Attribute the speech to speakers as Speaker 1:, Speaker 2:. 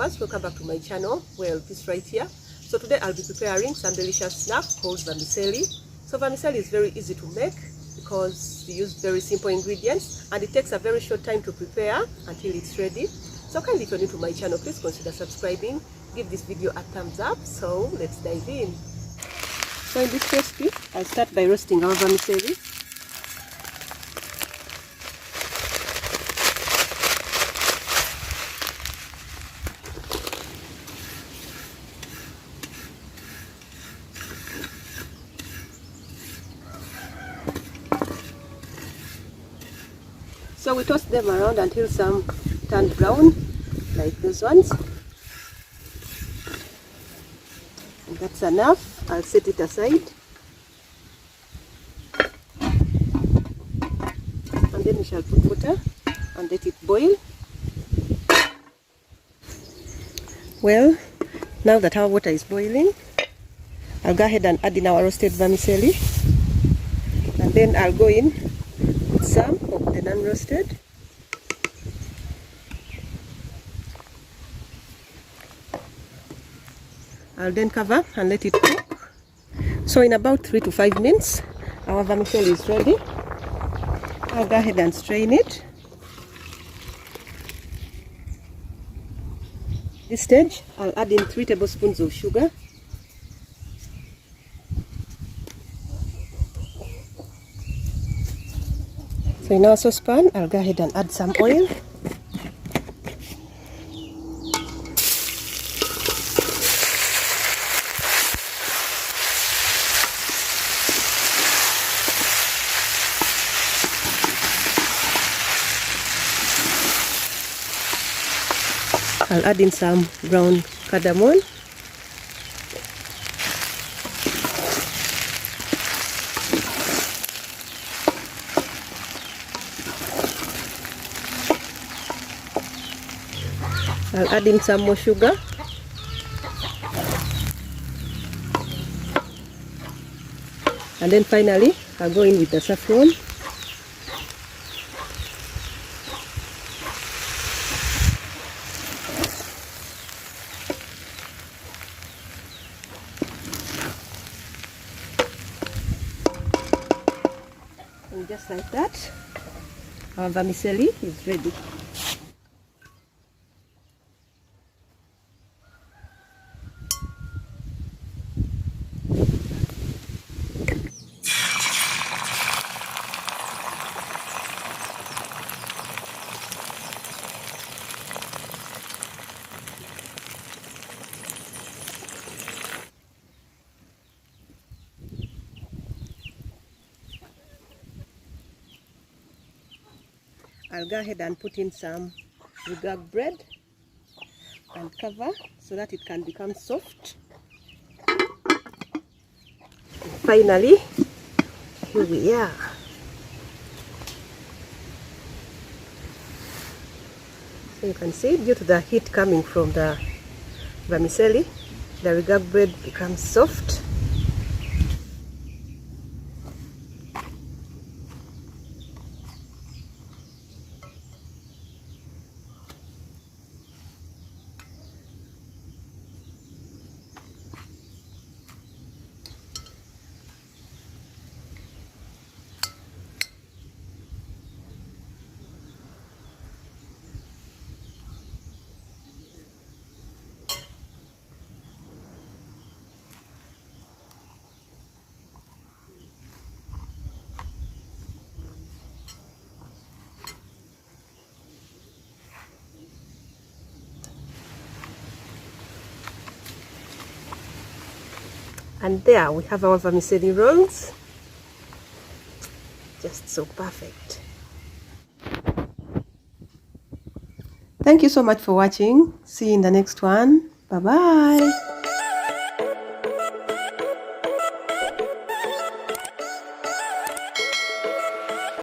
Speaker 1: viewers, welcome back to my channel. Well, this right here. So today I'll be preparing some delicious snack called vermicelli. So vermicelli is very easy to make because we use very simple ingredients and it takes a very short time to prepare until it's ready. So kindly, if you're new to my channel, please consider subscribing, give this video a thumbs up. So let's dive in. So in this recipe, I'll start by roasting our vermicelli. So we toss them around until some turn brown, like those ones. And that's enough. I'll set it aside. And then we shall put water and let it boil. Well, now that our water is boiling, I'll go ahead and add in our roasted vermicelli. And then I'll go in with some of the non-roasted. I'll then cover and let it cook. So in about 3 to 5 minutes, our vermicelli is ready. I'll go ahead and strain it. At this stage, I'll add in 3 tablespoons of sugar. So in our saucepan, I'll go ahead and add some oil. I'll add in some ground cardamom. I'll add in some more sugar. And then finally, I'll go in with the saffron. And just like that, our vermicelli is ready. I'll go ahead and put in some regard bread and cover so that it can become soft. And finally, here we are. So you can see, due to the heat coming from the vermicelli, the regard bread becomes soft. And there we have our vermicelli rolls. Just so perfect. Thank you so much for watching. See you in the next one. Bye bye.